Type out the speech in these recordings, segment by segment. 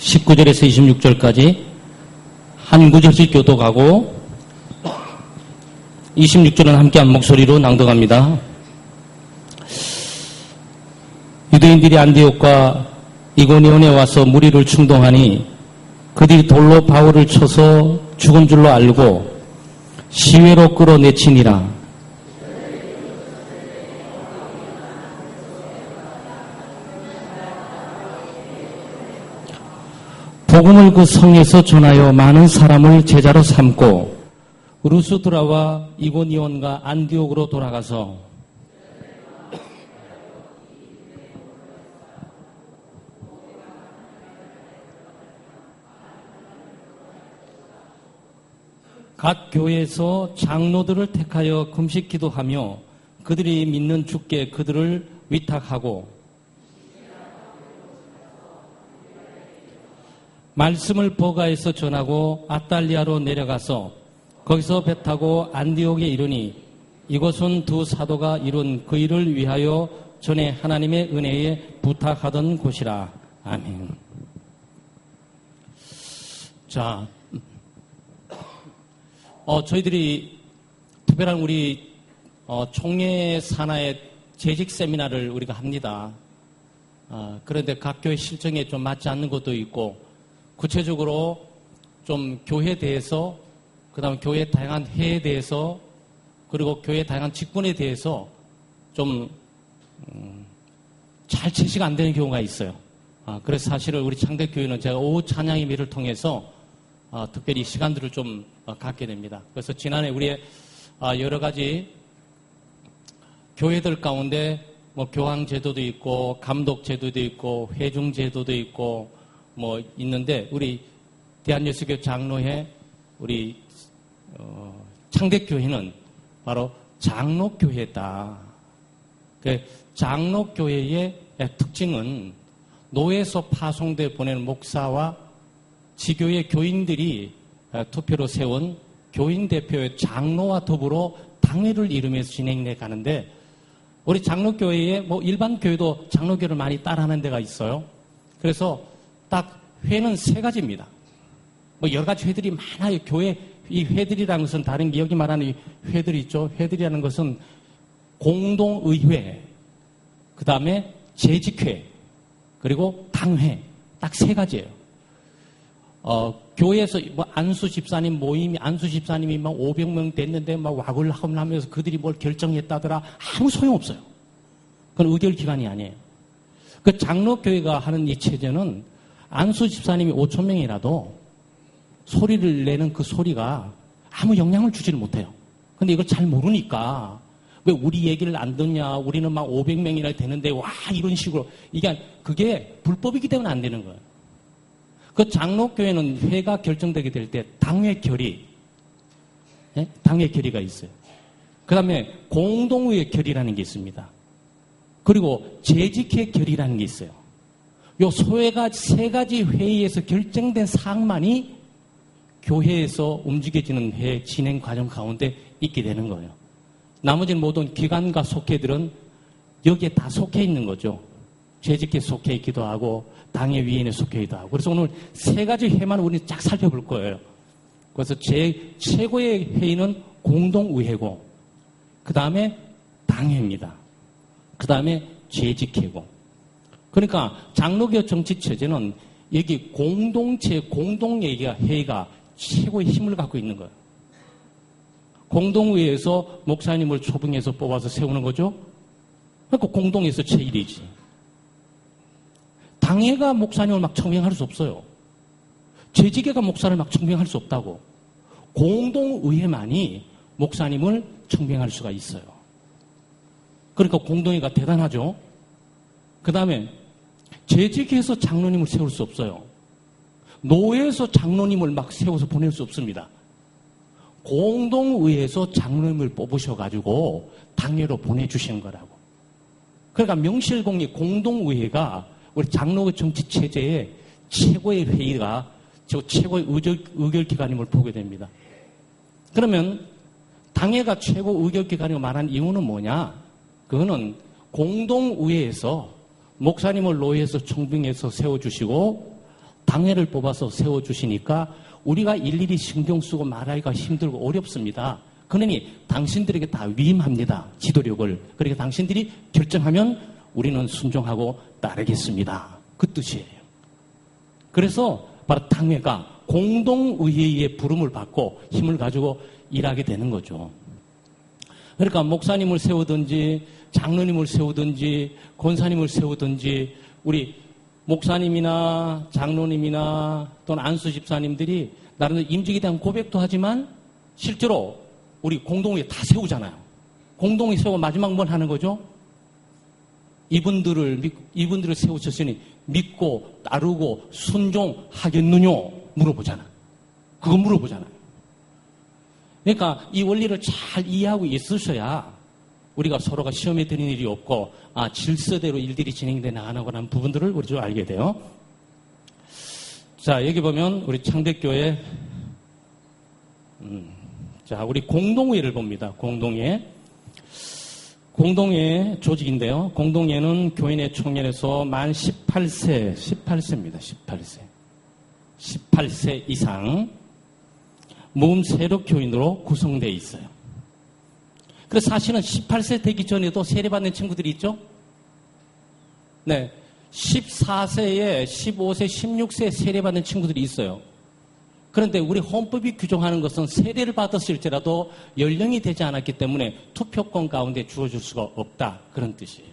19절에서 26절까지 한 구절씩 교독하고 26절은 함께 한 목소리로 낭독합니다. 유대인들이 안디옥과 이고니온에 와서 무리를 충동하니 그들이 돌로 바울을 쳐서 죽은 줄로 알고 시외로 끌어내치니라. 복음을 그 성에서 전하여 많은 사람을 제자로 삼고 루스드라와 이고니온과 안디옥으로 돌아가서 각 교회에서 장로들을 택하여 금식 기도하며 그들이 믿는 주께 그들을 위탁하고 말씀을 버가에서 전하고 아탈리아로 내려가서 거기서 배 타고 안디옥에 이르니 이곳은 두 사도가 이룬 그 일을 위하여 전에 하나님의 은혜에 부탁하던 곳이라. 아멘. 자, 저희들이 특별한 우리 총회 산하의 재직 세미나를 우리가 합니다. 그런데 각 교회 실정에 좀 맞지 않는 것도 있고 구체적으로 좀 교회에 대해서 그다음에 교회의 다양한 해에 대해서 그리고 교회의 다양한 직분에 대해서 좀 잘 제시가 안 되는 경우가 있어요. 그래서 사실은 우리 창대교회는 제가 오후 찬양 예배를 통해서 특별히 시간들을 좀 갖게 됩니다. 그래서 지난해 우리의 여러 가지 교회들 가운데 뭐 교황 제도도 있고 감독 제도도 있고 회중 제도도 있고 뭐 있는데 우리 대한예수교 장로회 우리 창대교회는 바로 장로교회다. 그 장로교회의 특징은 노예에서 파송돼 보내는 목사와 지교의 교인들이 투표로 세운 교인 대표의 장로와 더불어 당회를 이루면서 진행돼 가는데 우리 장로교회에 뭐 일반 교회도 장로교를 많이 따라하는 데가 있어요. 그래서 딱 회는 세 가지입니다. 뭐 여러 가지 회들이 많아요. 교회 이 회들이라는 것은 다른 게 여기 말하는 이 회들이 있죠. 회들이라는 것은 공동의회, 그 다음에 재직회, 그리고 당회 딱 세 가지예요. 교회에서 뭐 안수 집사님 모임이 안수 집사님이 막 500명 됐는데 막 와글와글 하면서 그들이 뭘 결정했다더라 아무 소용 없어요. 그건 의결 기관이 아니에요. 그 장로교회가 하는 이 체제는 안수 집사님이 5,000명이라도 소리를 내는 그 소리가 아무 영향을 주지를 못해요. 근데 이걸 잘 모르니까 왜 우리 얘기를 안 듣냐, 우리는 막 500명이나 되는데 와 이런 식으로 그게 불법이기 때문에 안 되는 거예요. 그 장로교회는 회가 결정되게 될 때 당회 결의, 당회 결의가 있어요. 그 다음에 공동의회 결의라는 게 있습니다. 그리고 재직회 결의라는 게 있어요. 요 세 가지 회의에서 결정된 사항만이 교회에서 움직여지는 회 진행 과정 가운데 있게 되는 거예요. 나머지는 모든 기관과 속회들은 여기에 다 속해 있는 거죠. 재직회 속해 있기도 하고 당회위원회 속해 있기도 하고. 그래서 오늘 세 가지 회만 우리는 쫙 살펴볼 거예요. 그래서 최고의 회의는 공동의회고 그 다음에 당회입니다. 그 다음에 재직회고. 그러니까 장로교 정치체제는 여기 공동체, 공동회의가 최고의 힘을 갖고 있는 거예요. 공동회의에서 목사님을 초빙해서 뽑아서 세우는 거죠. 그러니까 공동회에서 제1이지. 당회가 목사님을 막 청빙할 수 없어요. 재직회가 목사를 막 청빙할 수 없다고. 공동의회만이 목사님을 청빙할 수가 있어요. 그러니까 공동회의가 대단하죠. 그 다음에 재직회에서 장로님을 세울 수 없어요. 노회에서 장로님을 막 세워서 보낼 수 없습니다. 공동의회에서 장로님을 뽑으셔가지고 당회로 보내주시는 거라고. 그러니까 명실공히 공동의회가 우리 장로의 정치체제의 최고의 회의가 최고의 의결기관임을 보게 됩니다. 그러면 당회가 최고 의결기관이라고 말한 이유는 뭐냐? 그거는 공동의회에서 목사님을 노예에서 청빙해서 세워주시고 당회를 뽑아서 세워주시니까 우리가 일일이 신경 쓰고 말하기가 힘들고 어렵습니다. 그러니 당신들에게 다 위임합니다. 지도력을. 그러니까 당신들이 결정하면 우리는 순종하고 따르겠습니다. 그 뜻이에요. 그래서 바로 당회가 공동의회의 부름을 받고 힘을 가지고 일하게 되는 거죠. 그러니까 목사님을 세우든지 장로님을 세우든지 권사님을 세우든지 우리 목사님이나 장로님이나 또는 안수 집사님들이 나름대로 임직에 대한 고백도 하지만 실제로 우리 공동회에 다 세우잖아요. 공동회에 세우고 마지막 뭘 하는 거죠? 이분들을 세우셨으니 믿고 따르고 순종하겠느냐 물어보잖아. 그거 물어보잖아요. 그러니까 이 원리를 잘 이해하고 있으셔야 우리가 서로가 시험에 드는 일이 없고 질서대로 일들이 진행돼 나가는 부분들을 우리 좀 알게 돼요. 자, 여기 보면 우리 창대교회 자, 우리 공동회를 봅니다. 공동회 조직인데요. 공동회는 교인의 총연에서 만 18세입니다. 18세 이상 모금 세력 교인으로 구성되어 있어요. 그래서 사실은 18세 되기 전에도 세례받는 친구들이 있죠? 네. 14세에 15세, 16세에 세례받는 친구들이 있어요. 그런데 우리 헌법이 규정하는 것은 세례를 받았을지라도 연령이 되지 않았기 때문에 투표권 가운데 주어줄 수가 없다. 그런 뜻이에요.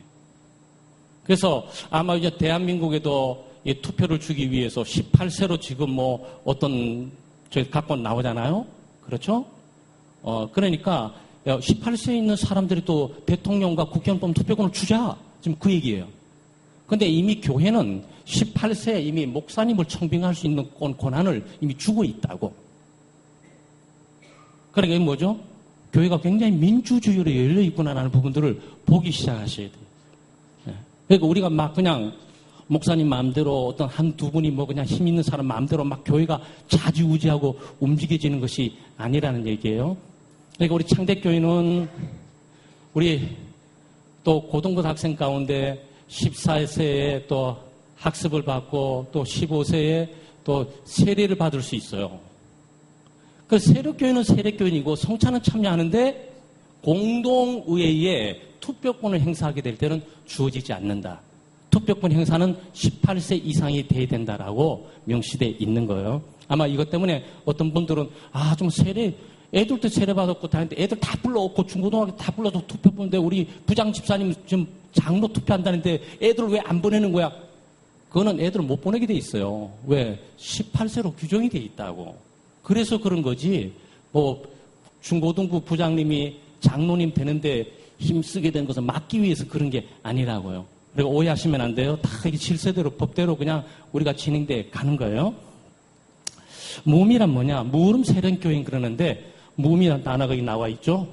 그래서 아마 이제 대한민국에도 이 투표를 주기 위해서 18세로 지금 뭐 어떤 저희 각본 나오잖아요. 그렇죠? 그러니까 18세에 있는 사람들이 또 대통령과 국회의원 뽑는 투표권을 주자. 지금 그 얘기예요. 근데 이미 교회는 18세에 이미 목사님을 청빙할 수 있는 권한을 이미 주고 있다고. 그러니까 이게 뭐죠? 교회가 굉장히 민주주의로 열려 있구나라는 부분들을 보기 시작하셔야 돼요. 그러니까 우리가 막 그냥 목사님 마음대로 어떤 한두 분이 뭐 그냥 힘 있는 사람 마음대로 막 교회가 좌지우지하고 움직여지는 것이 아니라는 얘기예요. 그러니까 우리 창대교회는 우리 또 고등고등학생 가운데 14세에 또 학습을 받고 또 15세에 또 세례를 받을 수 있어요. 그 세력교회는 세력교인이고 성찬은 참여하는데 공동의회에 투표권을 행사하게 될 때는 주어지지 않는다. 투표권 행사는 18세 이상이 돼야 된다라고 명시되어 있는 거예요. 아마 이것 때문에 어떤 분들은 좀 애들도 세례받았고 다니는데 애들 다 불러놓고 중고등학교 다 불러서 투표 보는데 우리 부장 집사님 지금 장로 투표한다는데 애들을 왜 안 보내는 거야? 그거는 애들을 못 보내게 돼 있어요. 왜? 18세로 규정이 돼 있다고. 그래서 그런 거지. 뭐 중고등부 부장님이 장로님 되는데 힘쓰게 된 것은 막기 위해서 그런 게 아니라고요. 그리고 오해하시면 안 돼요. 다 이게 질서대로 법대로 그냥 우리가 진행돼 가는 거예요. 무음이란 뭐냐? 무음 세련교인 그러는데 무음이란 단어가 여기 나와 있죠.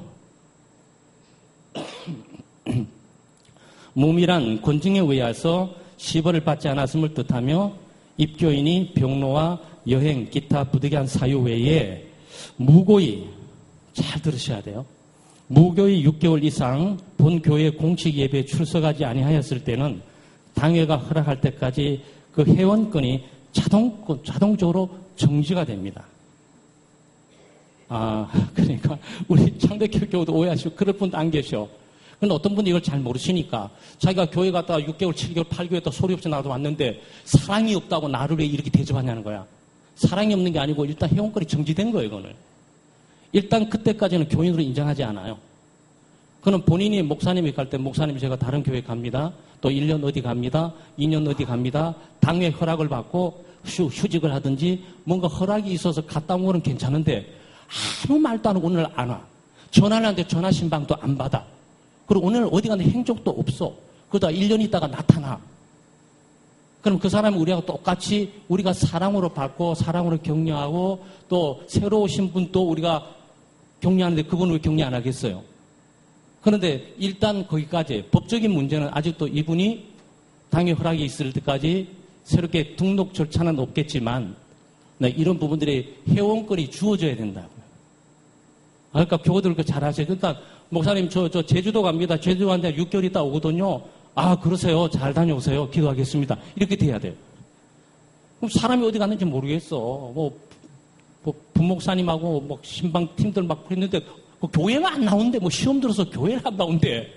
무음이란 권증에 의해서 시벌을 받지 않았음을 뜻하며 입교인이 병로와 여행, 기타 부득이한 사유 외에 무고의, 잘 들으셔야 돼요. 무교의 6개월 이상 본 교회 공식 예배에 출석하지 아니하였을 때는 당회가 허락할 때까지 그 회원권이 자동적으로 정지가 됩니다. 그러니까 우리 창대교회도 오해하시고 그럴 분도 안 계셔. 근데 어떤 분이 이걸 잘 모르시니까 자기가 교회 갔다가 6개월, 7개월, 8개월 또 소리 없이 나도 왔는데 사랑이 없다고 나를 왜 이렇게 대접하냐는 거야. 사랑이 없는 게 아니고 일단 회원권이 정지된 거예요, 이거는. 일단 그때까지는 교인으로 인정하지 않아요. 그는 본인이 목사님이 갈 때 목사님 제가 다른 교회 갑니다. 또 1년 어디 갑니다. 2년 어디 갑니다. 당회 허락을 받고 휴직을 하든지 뭔가 허락이 있어서 갔다 온 거는 괜찮은데 아무 말도 안 하고 오늘 안 와. 전화를 하는데 전화 신방도 안 받아. 그리고 오늘 어디 가는 행적도 없어. 그러다 1년 있다가 나타나. 그럼 그 사람은 우리하고 똑같이 우리가 사랑으로 받고 사랑으로 격려하고 또 새로 오신 분도 우리가 격려하는데 그분은 왜 격려 안 하겠어요? 그런데 일단 거기까지 법적인 문제는 아직도 이분이 당회 허락이 있을 때까지 새롭게 등록 절차는 없겠지만 이런 부분들이 회원권이 주어져야 된다고요. 그러니까 교우들 잘 하세요. 그러니까 목사님 저 제주도 갑니다. 제주도 갔는데 6개월 있다 오거든요. 그러세요. 잘 다녀오세요. 기도하겠습니다. 이렇게 돼야 돼요. 그럼 사람이 어디 갔는지 모르겠어. 부목사님하고 신방 팀들 막 그랬는데 교회가 안 나온대. 시험 들어서 교회를 안 나온대.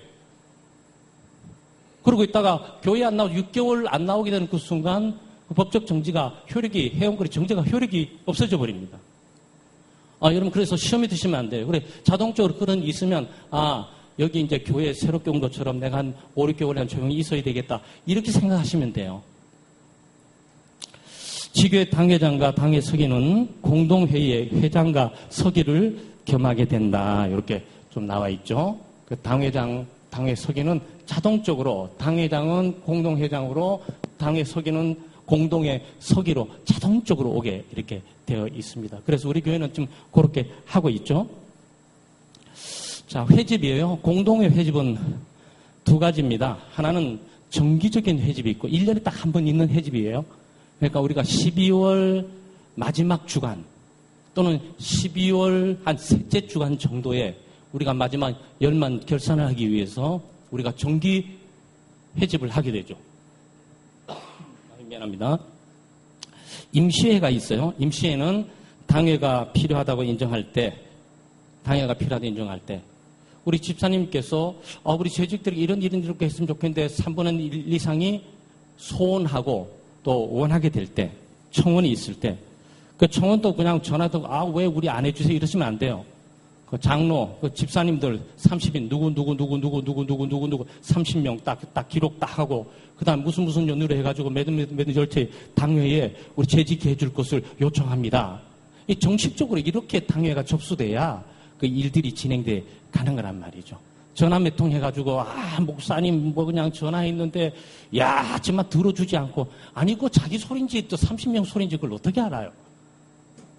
그러고 있다가 교회 안 나오고 6개월 안 나오게 되는 그 순간 그 법적 정지가 회원거래 정지가 효력이 없어져 버립니다. 여러분 그래서 시험에 드시면 안 돼요. 그래 자동적으로 그런 있으면 여기 이제 교회 새롭게 온 것처럼 내가 한 5, 6개월간 조용히 있어야 되겠다. 이렇게 생각하시면 돼요. 지교회 당회장과 당회 서기는 공동회의의 회장과 서기를 겸하게 된다. 이렇게 좀 나와 있죠. 그 당회장, 당회 서기는 자동적으로 당회장은 공동회장으로 당회 서기는 공동의 서기로 자동적으로 오게 이렇게 되어 있습니다. 그래서 우리 교회는 좀 그렇게 하고 있죠. 자, 회집이에요. 공동의 회집은 두 가지입니다. 하나는 정기적인 회집이 있고 1년에 딱 한 번 있는 회집이에요. 그러니까 우리가 12월 마지막 주간 또는 12월 한 셋째 주간 정도에 우리가 마지막 열만 결산을 하기 위해서 우리가 정기 회집을 하게 되죠. 미안합니다. 임시회가 있어요. 임시회는 당회가 필요하다고 인정할 때, 우리 집사님께서 우리 재직들이 이런 이렇게 했으면 좋겠는데 3분의 1 이상이 소원하고 또 원하게 될 때, 청원이 있을 때, 그 청원도 그냥 전화도 왜 우리 안 해주세요 이러시면 안 돼요. 그 장로, 그 집사님들 30인 누구 30명 딱 기록 딱 하고 그다음 무슨 연으로 해가지고 매든 절차에 당회에 우리 재직해 줄 것을 요청합니다. 이 정식적으로 이렇게 당회가 접수돼야 그 일들이 진행돼 가는 거란 말이죠. 전화 몇 통 해가지고 목사님 그냥 전화했는데 정말 들어주지 않고 그 자기 소리인지 또 30명 소리인지 그걸 어떻게 알아요?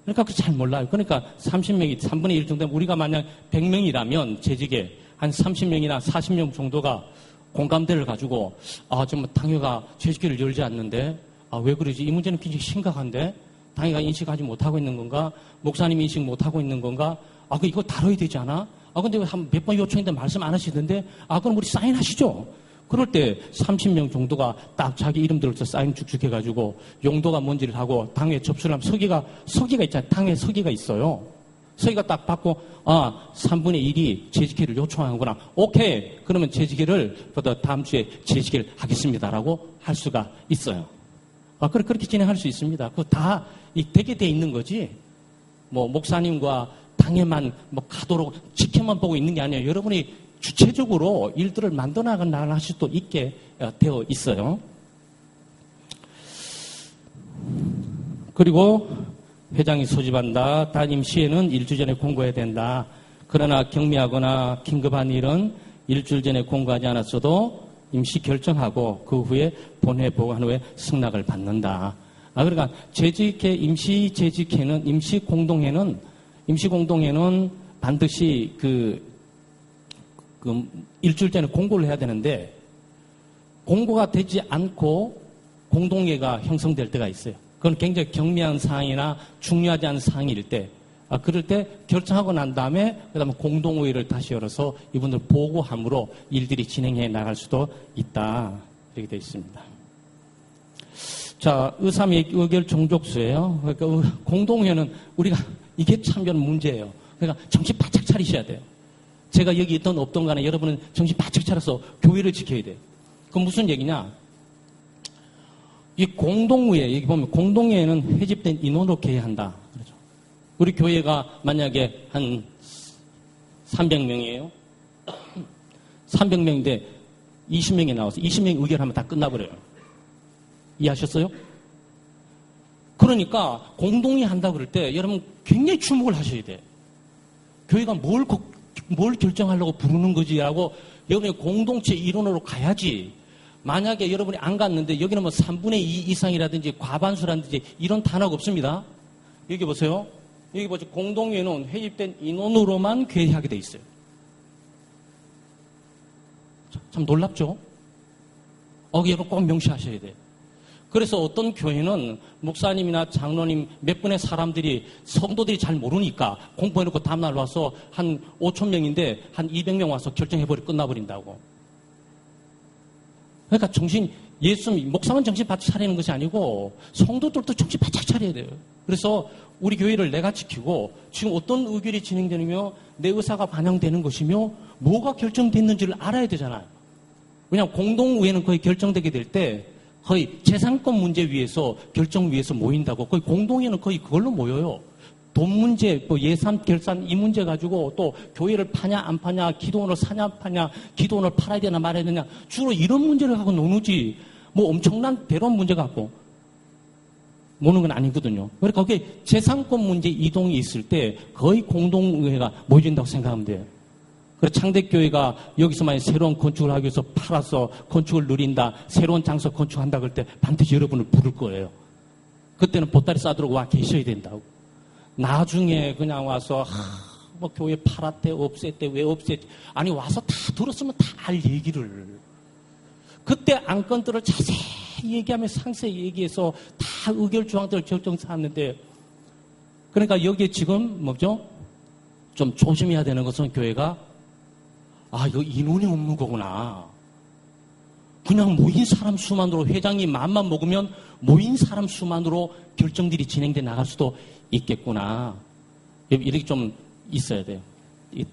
그러니까 잘 몰라요. 그러니까 30명이 3분의 1 정도 되면 우리가 만약 100명이라면 재직에 한 30명이나 40명 정도가 공감대를 가지고 정말 당회가 재직회를 열지 않는데 왜 그러지? 이 문제는 굉장히 심각한데 당회가 인식하지 못하고 있는 건가? 목사님이 인식 못하고 있는 건가? 이거 다뤄야 되지 않아? 근데 한 몇 번 요청했는데 말씀 안 하시던데? 그럼 우리 사인하시죠? 그럴 때 30명 정도가 딱 자기 이름 들어서 사인 쭉쭉 해가지고 용도가 뭔지를 하고 당회 접수를 하면 서기가 있잖아요. 당회 서기가 있어요. 서기가 딱 받고 3분의 1이 재직회를 요청하는구나. 오케이. 그러면 재직회를 다음 주에 재직회를 하겠습니다라고 할 수가 있어요. 그렇게 진행할 수 있습니다. 그거 다 되게 돼 있는 거지. 목사님과 당회만 가도록 지켜만 보고 있는 게 아니에요. 여러분이 주체적으로 일들을 만들어 나갈 수도 있게 되어 있어요. 그리고 회장이 소집한다. 단임 시에는 일주일 전에 공고해야 된다. 그러나 경미하거나 긴급한 일은 일주일 전에 공고하지 않았어도 임시 결정하고 그 후에 본회 보고한 후에 승낙을 받는다. 그러니까 재직회, 임시 재직회는, 임시 공동회는 반드시 일주일 전에 공고를 해야 되는데 공고가 되지 않고 공동회가 형성될 때가 있어요. 그건 굉장히 경미한 사항이나 중요하지 않은 사항일 때, 그럴 때 결정하고 난 다음에 그다음에 공동회의를 다시 열어서 이분들 보고함으로 일들이 진행해 나갈 수도 있다. 이렇게 되어 있습니다. 자, 의결 종족수예요. 그러니까 공동회는 우리가 이게 참 문제예요. 그러니까 정신 바짝 차리셔야 돼요. 제가 여기 있던 없던 간에 여러분은 정신 바짝 차려서 교회를 지켜야 돼요. 그건 무슨 얘기냐? 이 공동회, 여기 보면 공동회에는 회집된 인원으로 개회한다. 그렇죠. 우리 교회가 만약에 한 300명이에요. 300명인데 20명이 나와서 20명이 의결하면 다 끝나버려요. 이해하셨어요? 그러니까 공동회 한다 그럴 때 여러분 굉장히 주목을 하셔야 돼요. 교회가 뭘 결정하려고 부르는 거지라고 여러분이 공동체 일원으로 가야지. 만약에 여러분이 안 갔는데 여기는 3분의 2 이상이라든지 과반수라든지 이런 단어가 없습니다. 여기 보세요. 여기 보세요. 공동회는 회집된 인원으로만 개회하게 돼 있어요. 참 놀랍죠? 여러분 꼭 명시하셔야 돼요. 그래서 어떤 교회는 목사님이나 장로님 몇 분의 사람들이 성도들이 잘 모르니까 공부해놓고 다음날 와서 한 5,000명인데 한 200명 와서 결정해버리고 끝나버린다고. 그러니까 정신 목사만 정신 바짝 차리는 것이 아니고 성도들도 정신 바짝 차려야 돼요. 그래서 우리 교회를 내가 지키고 지금 어떤 의결이 진행되며 내 의사가 반영되는 것이며 뭐가 결정됐는지를 알아야 되잖아요. 왜냐하면 공동의회는 거의 결정되게 될 때 거의 재산권 문제 위에서 결정 위에서 모인다고 거의 공동회는 거의 그걸로 모여요. 돈 문제, 뭐 예산, 결산 이 문제 가지고 또 교회를 파냐 안 파냐, 기도원을 사냐 파냐, 기도원을 팔아야 되나 말아야 되냐 주로 이런 문제를 갖고 노는지 뭐 엄청난 대론 문제 갖고 노는 건 아니거든요. 그러니까 거기에 재산권 문제 이동이 있을 때 거의 공동의회가 모여진다고 생각하면 돼요. 그래서 창대교회가 여기서 만약 새로운 건축을 하기 위해서 팔아서 건축을 누린다, 새로운 장소 건축한다 그럴 때 반드시 여러분을 부를 거예요. 그때는 보따리 싸들고 와 계셔야 된다고. 나중에 그냥 와서 뭐 교회 팔았대, 없앴대, 왜 없앴지. 아니 와서 다 들었으면 다 알 얘기를. 그때 안건들을 자세히 얘기하며 상세히 얘기해서 다 의결 조항들을 결정 쌓았는데 그러니까 여기에 지금 뭐죠? 좀 조심해야 되는 것은 교회가 이거 인원이 없는 거구나. 그냥 모인 사람 수만으로 회장이 마음만 먹으면 모인 사람 수만으로 결정들이 진행돼 나갈 수도 있겠구나. 이렇게 좀 있어야 돼요.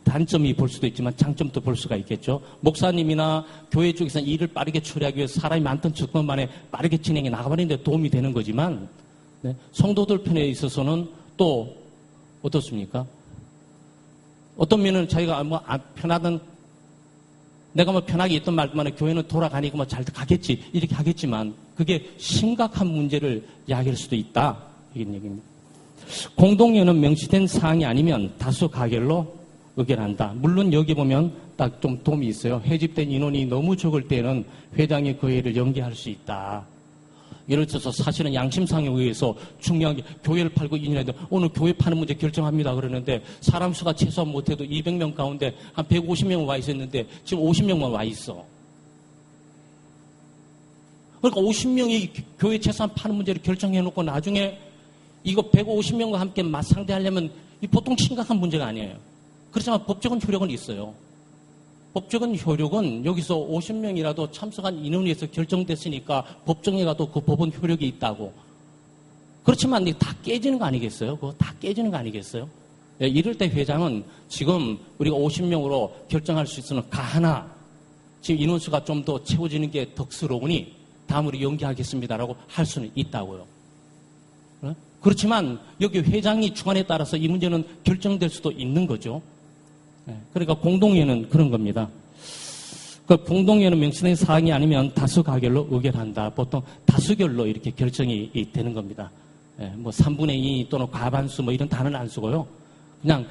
단점이 볼 수도 있지만 장점도 볼 수가 있겠죠. 목사님이나 교회 쪽에서는 일을 빠르게 처리하기 위해서 사람이 많던 조건 만에 빠르게 진행해 나가버리는 데 도움이 되는 거지만 네, 성도들 편에 있어서는 또 어떻습니까? 어떤 면은 자기가 뭐 편하던 내가 뭐 편하게 있던 말만은 교회는 돌아가니까 뭐 잘 가겠지 이렇게 하겠지만 그게 심각한 문제를 야기할 수도 있다 이런 얘기입니다. 공동회는 명시된 사항이 아니면 다수 가결로 의결한다. 물론 여기 보면 딱 좀 도움이 있어요. 회집된 인원이 너무 적을 때는 회장이 그 회를 연기할 수 있다. 예를 들어서 사실은 양심상에 의해서 중요한 게 교회를 팔고 2년에 오늘 교회 파는 문제 결정합니다. 그러는데 사람 수가 최소한 못해도 200명 가운데 한 150명 와 있었는데 지금 50명만 와 있어. 그러니까 50명이 교회 재산 파는 문제를 결정해놓고 나중에 이거 150명과 함께 맞상대하려면 이 보통 심각한 문제가 아니에요. 그렇지만 법적인 효력은 있어요. 법적인 효력은 여기서 50명이라도 참석한 인원에 의해서 결정됐으니까 법정에 가도 그 법은 효력이 있다고. 그렇지만 다 깨지는 거 아니겠어요? 그거 다 깨지는 거 아니겠어요? 네, 이럴 때 회장은 지금 우리가 50명으로 결정할 수 있으면 가하나 지금 인원수가 좀 더 채워지는 게 덕스러우니 다음으로 연기하겠습니다라고 할 수는 있다고요. 네? 그렇지만 여기 회장이 주관에 따라서 이 문제는 결정될 수도 있는 거죠. 그러니까 공동회는 그런 겁니다. 그 공동회는 명시된 사항이 아니면 다수 가결로 의결한다. 보통 다수결로 이렇게 결정이 되는 겁니다. 뭐 3분의 2 또는 과반수 뭐 이런 단어는 안 쓰고요. 그냥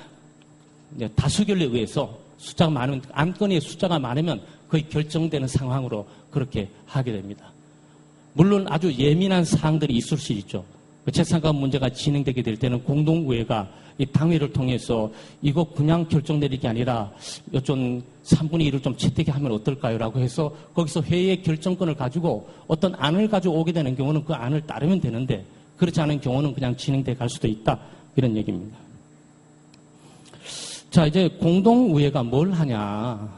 다수결에 의해서 숫자가 많은 안건의 숫자가 많으면 거의 결정되는 상황으로 그렇게 하게 됩니다. 물론 아주 예민한 사항들이 있을 수 있죠. 재산권 문제가 진행되게 될 때는 공동의회가 이 당회를 통해서 이거 그냥 결정 내릴 게 아니라 좀 3분의 1을 좀 채택해 하면 어떨까요? 라고 해서 거기서 회의의 결정권을 가지고 어떤 안을 가지고 오게 되는 경우는 그 안을 따르면 되는데 그렇지 않은 경우는 그냥 진행돼 갈 수도 있다. 이런 얘기입니다. 자, 이제 공동의회가 뭘 하냐.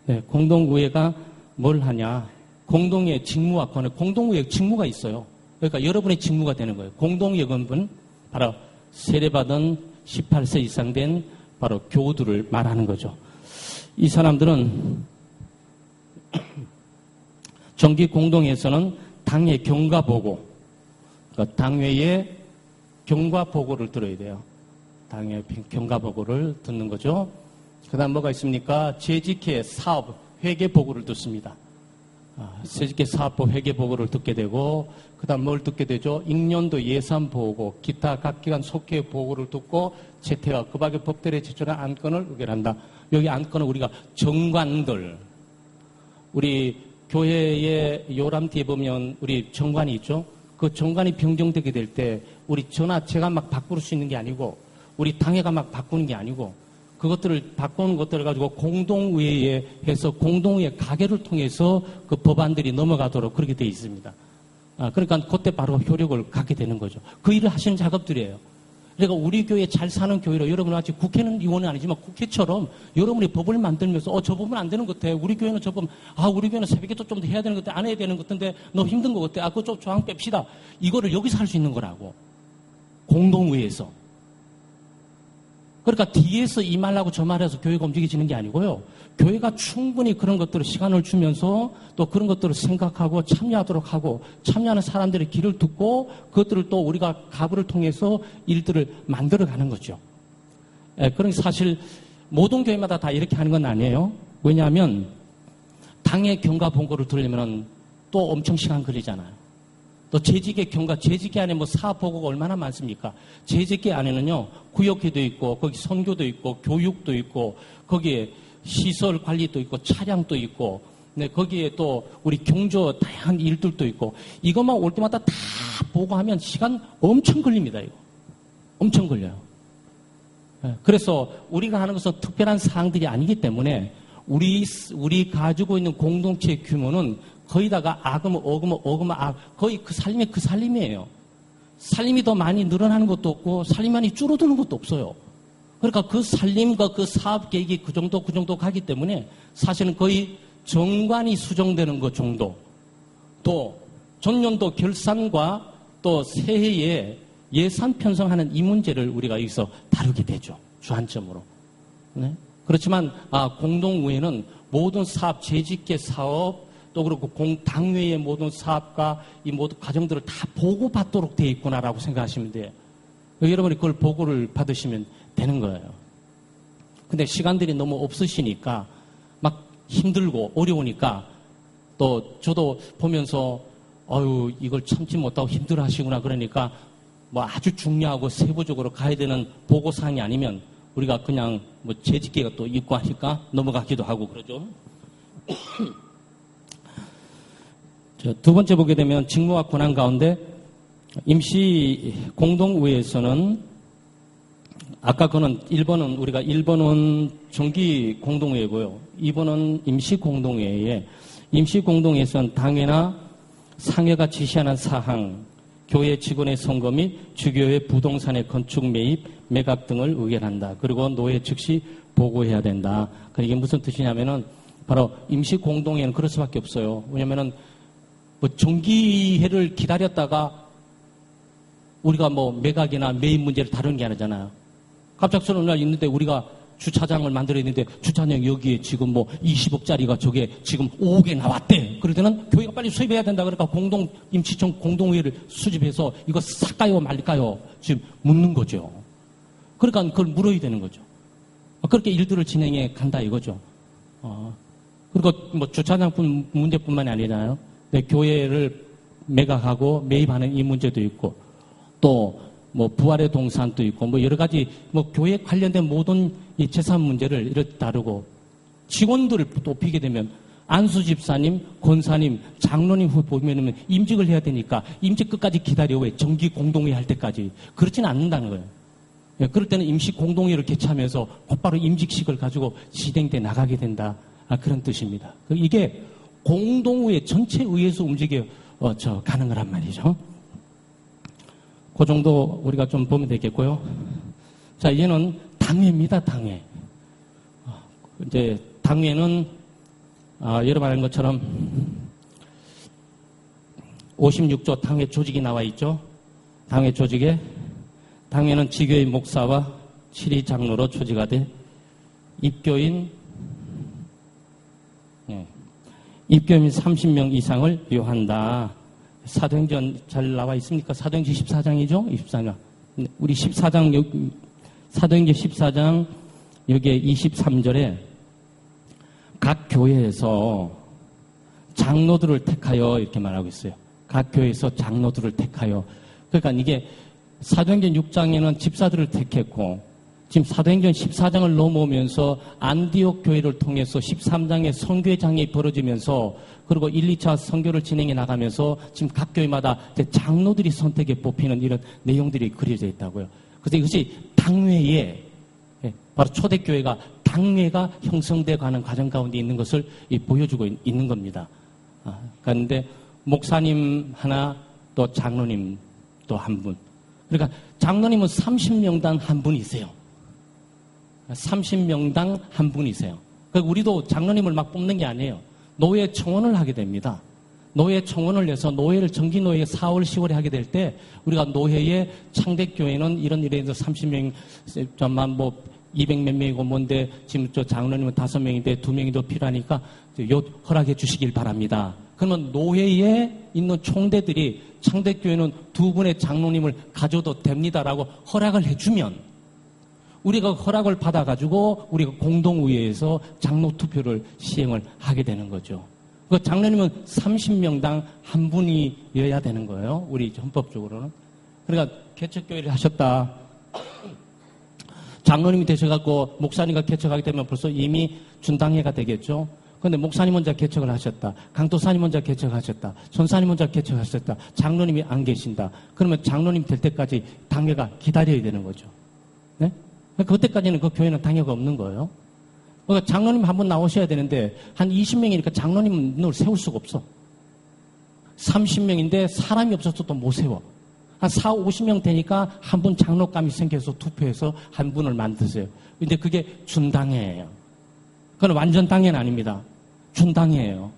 네, 공동의회가 뭘 하냐. 공동의회 직무와 권한, 공동의회 직무가 있어요. 그러니까 여러분의 직무가 되는 거예요. 공동의원분 바로 세례받은 18세 이상 된 바로 교우들을 말하는 거죠. 이 사람들은 정기 공동회에서는 당회 경과보고, 그러니까 당회의 경과보고를 들어야 돼요. 당회 경과보고를 듣는 거죠. 그 다음 뭐가 있습니까? 재직회 사업 회계보고를 듣습니다. 재직회 사업부 회계보고를 듣게 되고 그 다음 뭘 듣게 되죠? 익년도 예산보고 기타 각 기관 속회 보고를 듣고 채택과 그 밖에 법대로 제출한 안건을 의결한다. 여기 안건은 우리가 정관들, 우리 교회의 요람 뒤에 보면 우리 정관이 있죠? 그 정관이 변경되게 될 때 우리 제가 막 바꿀 수 있는 게 아니고 우리 당회가 막 바꾸는 게 아니고 그것들을 바꾸는 것들을 가지고 공동의회에 해서 공동의회 가결을 통해서 그 법안들이 넘어가도록 그렇게 되어 있습니다. 그러니까 그때 바로 효력을 갖게 되는 거죠. 그 일을 하시는 작업들이에요. 그러니까 우리 교회 잘 사는 교회로 여러분 같이 국회는 의원은 아니지만 국회처럼 여러분이 법을 만들면서 저 법은 안 되는 것 같아. 우리 교회는 저 법, 우리 교회는 새벽에 좀 더 해야 되는 것 같아. 안 해야 되는 것 같은데 너무 힘든 것 같아. 그거 좀 조항 뺍시다. 이거를 여기서 할 수 있는 거라고. 공동의회에서. 그러니까 뒤에서 이 말하고 저 말해서 교회가 움직여지는 게 아니고요. 교회가 충분히 그런 것들을 시간을 주면서 또 그런 것들을 생각하고 참여하도록 하고 참여하는 사람들의 길을 듣고 그것들을 또 우리가 가부를 통해서 일들을 만들어가는 거죠. 그러니까 사실 모든 교회마다 다 이렇게 하는 건 아니에요. 왜냐하면 당의 경과 본고를 들으려면 또 엄청 시간 걸리잖아요. 또 재직의 경과, 재직계 안에 뭐 사업 보고가 얼마나 많습니까? 재직계 안에는요, 구역회도 있고, 거기 선교도 있고, 교육도 있고, 거기에 시설 관리도 있고, 차량도 있고, 네, 거기에 또 우리 경조 다양한 일들도 있고, 이것만 올 때마다 다 보고하면 시간 엄청 걸립니다, 이거. 엄청 걸려요. 네, 그래서 우리가 하는 것은 특별한 사항들이 아니기 때문에 우리 가지고 있는 공동체의 규모는 거의다가 거의 그 살림이에요. 살림이 더 많이 늘어나는 것도 없고 살림이 많이 줄어드는 것도 없어요. 그러니까 그 살림과 그 사업 계획이 그 정도 가기 때문에 사실은 거의 정관이 수정되는 것 정도. 또 전년도 결산과 또 새해에 예산 편성하는 이 문제를 우리가 여기서 다루게 되죠. 주안점으로. 네? 그렇지만 공동의회는 모든 사업, 재직계 사업 또 그렇고 당회의 모든 사업과 이 모든 과정들을 다 보고받도록 되어 있구나라고 생각하시면 돼요. 여러분이 그걸 보고를 받으시면 되는 거예요. 근데 시간들이 너무 없으시니까 막 힘들고 어려우니까 또 저도 보면서 이걸 참지 못하고 힘들어 하시구나 그러니까 뭐 아주 중요하고 세부적으로 가야 되는 보고사항이 아니면 우리가 그냥 뭐 재직계가 또 있고 하니까 넘어가기도 하고 그러죠. 두 번째 보게 되면 직무와 권한 가운데 임시 공동의회에서는 아까 그는 1번은 정기 공동회의고요. 2번은 임시 공동회의에 임시 공동회에서는 당회나 상회가 지시하는 사항, 교회 직원의 선거 및 주교회 부동산의 건축 매입, 매각 등을 의결한다. 그리고 노회 즉시 보고해야 된다. 그러니까 이게 무슨 뜻이냐면은 바로 임시 공동회는 그럴 수밖에 없어요. 왜냐면은 뭐 정기회를 기다렸다가 우리가 뭐 매각이나 매입 문제를 다루는 게 아니잖아요. 갑작스러운 날 있는데 우리가 주차장을 만들어야 되는데 주차장 여기에 지금 뭐 20억짜리가 저게 지금 5억에 나왔대. 그럴 때는 교회가 빨리 수입해야 된다. 그러니까 임시청 공동회의를 수집해서 이거 살까요 말까요? 지금 묻는 거죠. 그러니까 그걸 물어야 되는 거죠. 그렇게 일들을 진행해 간다 이거죠. 그리고 뭐 주차장 문제뿐만이 아니잖아요. 교회를 매각하고 매입하는 이 문제도 있고 또 뭐 부활의 동산도 있고 뭐 여러 가지 뭐 교회 관련된 모든 이 재산 문제를 이렇게 다루고 직원들을 뽑히게 되면 안수 집사님, 권사님, 장로님 후 보면은 임직을 해야 되니까 임직 끝까지 기다려 왜 정기 공동회 할 때까지 그렇지는 않는다는 거예요. 예, 그럴 때는 임시 공동회를 개최하면서 곧바로 임직식을 가지고 진행돼 나가게 된다. 그런 뜻입니다. 이게 공동회 전체 의회에서 움직여 가는 거란 말이죠. 그 정도 우리가 좀 보면 되겠고요. 자, 얘는 당회입니다, 당회. 이제 당회는 여러 말한 것처럼 56조 당회 조직이 나와 있죠. 당회 조직에 당회는 지교의 목사와 7위 장로로 조직하되 입교인 30명 이상을 요한다. 사도행전 잘 나와 있습니까? 사도행전 14장이죠? 24장. 우리 14장, 사도행전 14장, 여기에 23절에 각 교회에서 장로들을 택하여 이렇게 말하고 있어요. 각 교회에서 장로들을 택하여. 그러니까 이게 사도행전 6장에는 집사들을 택했고, 지금 사도행전 14장을 넘어오면서 안디옥 교회를 통해서 13장에 선교회장이 벌어지면서 그리고 1, 2차 선교를 진행해 나가면서 지금 각 교회마다 장로들이 선택에 뽑히는 이런 내용들이 그려져 있다고요. 그래서 이것이 당회에 바로 초대교회가 당회가 형성되어 가는 과정 가운데 있는 것을 보여주고 있는 겁니다. 그런데 목사님 하나 또 장로님 또 한 분 그러니까 장로님은 30명당 한 분이세요. 30명당 한 분이세요. 그러니까 우리도 장로님을 막 뽑는 게 아니에요. 노회 청원을 하게 됩니다. 노회 청원을 내서 노회를 정기노회 4월, 10월에 하게 될 때 우리가 노회에 창대교회는 이런 일에 대해서 30명, 뭐 200몇 명이고 뭔데 지금 저 장로님은 5명인데 2명이 더 필요하니까 요 허락해 주시길 바랍니다. 그러면 노회에 있는 총대들이 창대교회는 2분의 장로님을 가져도 됩니다라고 허락을 해주면 우리가 허락을 받아가지고 우리가 공동의회에서 장로 투표를 시행을 하게 되는 거죠. 그 장로님은 30명당 한 분이어야 되는 거예요. 우리 헌법적으로는. 그러니까 개척교회를 하셨다. 장로님이 되셔갖고 목사님과 개척하게 되면 벌써 이미 준당회가 되겠죠. 그런데 목사님 혼자 개척을 하셨다. 강도사님 혼자 개척하셨다. 전사님 혼자 개척하셨다. 장로님이 안 계신다. 그러면 장로님 될 때까지 당회가 기다려야 되는 거죠. 네? 그때까지는 그 교회는 당회가 없는 거예요. 그러니까 장로님 한번 나오셔야 되는데 한 20명이니까 장로님을 세울 수가 없어. 30명인데 사람이 없어서 또 못 세워. 한 50명 되니까 한 분 장로감이 생겨서 투표해서 한 분을 만드세요. 근데 그게 준당회예요. 그건 완전 당회는 아닙니다. 준당회예요.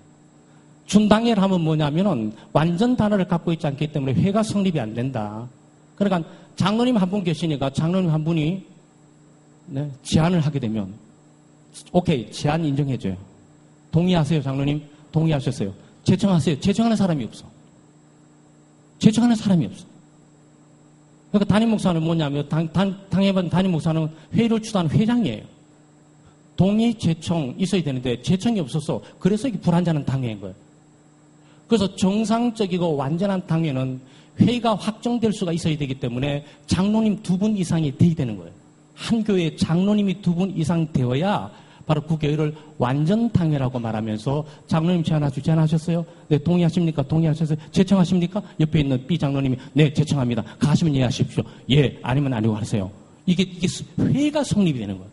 준당회를 하면 뭐냐면은 완전 단어를 갖고 있지 않기 때문에 회가 성립이 안 된다. 그러니까 장로님 한 분 계시니까 장로님 한 분이 네, 제안을 하게 되면 오케이, 제안 인정해줘요. 동의하세요, 장로님? 동의하셨어요. 제청하세요. 제청하는 사람이 없어. 제청하는 사람이 없어. 그러니까 담임 목사는 뭐냐면, 당해본 담임 목사는 회의를 주도하는 회장이에요. 동의, 제청 있어야 되는데, 제청이 없어서, 그래서 이게 불완전한 당회인 거예요. 그래서 정상적이고 완전한 당회는 회의가 확정될 수가 있어야 되기 때문에 장로님 2분 이상이 돼야 되는 거예요. 한 교회에 장로님이 2분 이상 되어야 바로 그 교회를 완전 당회라고 말하면서 장로님 제안하셨어요? 네, 동의하십니까? 동의하셨어요? 제청하십니까? 옆에 있는 B 장로님이 네, 제청합니다. 가시면 예 하십시오. 예, 아니면 아니고 하세요. 이게 회의가 성립이 되는 거예요.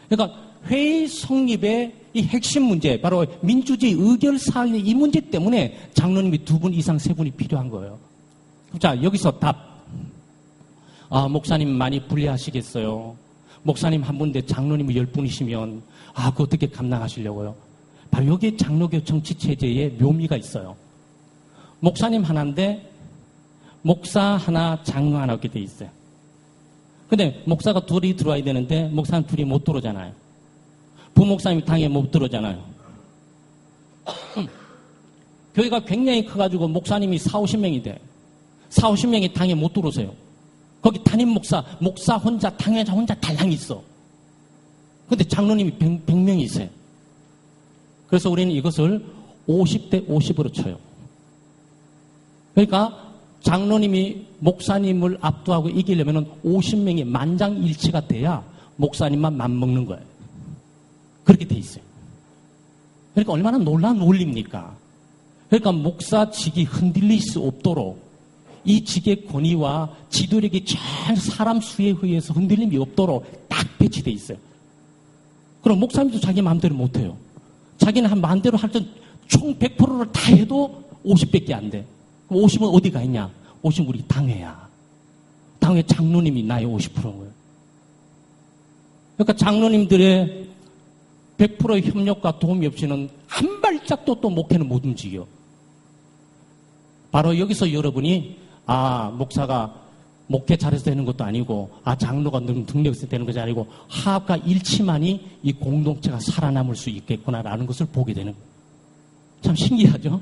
그러니까 회의 성립의 이 핵심 문제, 바로 민주주의 의결사항의 이 문제 때문에 장로님이 2분 이상 3분이 필요한 거예요. 자, 여기서 답. 목사님 많이 불리하시겠어요. 목사님 한 분인데 장로님이 10분이시면 그거 어떻게 감당하시려고요? 바로 여기에 장로교 정치체제의 묘미가 있어요. 목사님 하나인데 목사 하나, 장로 하나 이렇게 돼 있어요. 근데 목사가 둘이 들어와야 되는데 목사는 둘이 못 들어오잖아요. 부목사님이 당에 못 들어오잖아요. 교회가 굉장히 커가지고 목사님이 40-50명이 돼. 40-50명이 당에 못 들어오세요. 거기 담임 목사 혼자, 당회자 혼자 달랑 있어. 근데 장로님이 100명이 있어요. 그래서 우리는 이것을 50대 50으로 쳐요. 그러니까 장로님이 목사님을 압도하고 이기려면 50명이 만장일치가 돼야 목사님만 맘먹는 거예요. 그렇게 돼 있어요. 그러니까 얼마나 놀라운 논리입니까? 그러니까 목사직이 흔들릴 수 없도록 이 직의 권위와 지도력이 잘 사람 수에 의해서 흔들림이 없도록 딱 배치돼 있어요. 그럼 목사님도 자기 마음대로 못해요. 자기는 한 마음대로 할 때 총 100%를 다 해도 50밖에 안 돼. 그럼 50은 어디가 있냐? 50은 우리 당회야. 당회 장로님이 나의 50%인 거예요. 그러니까 장로님들의 100%의 협력과 도움이 없이는 한 발짝도 또 목회는 못 움직여. 바로 여기서 여러분이 목사가 목회 잘해서 되는 것도 아니고 장로가 능력이 되는 것이 아니고 화합과 일치만이 이 공동체가 살아남을 수 있겠구나라는 것을 보게 되는 거예요. 참 신기하죠?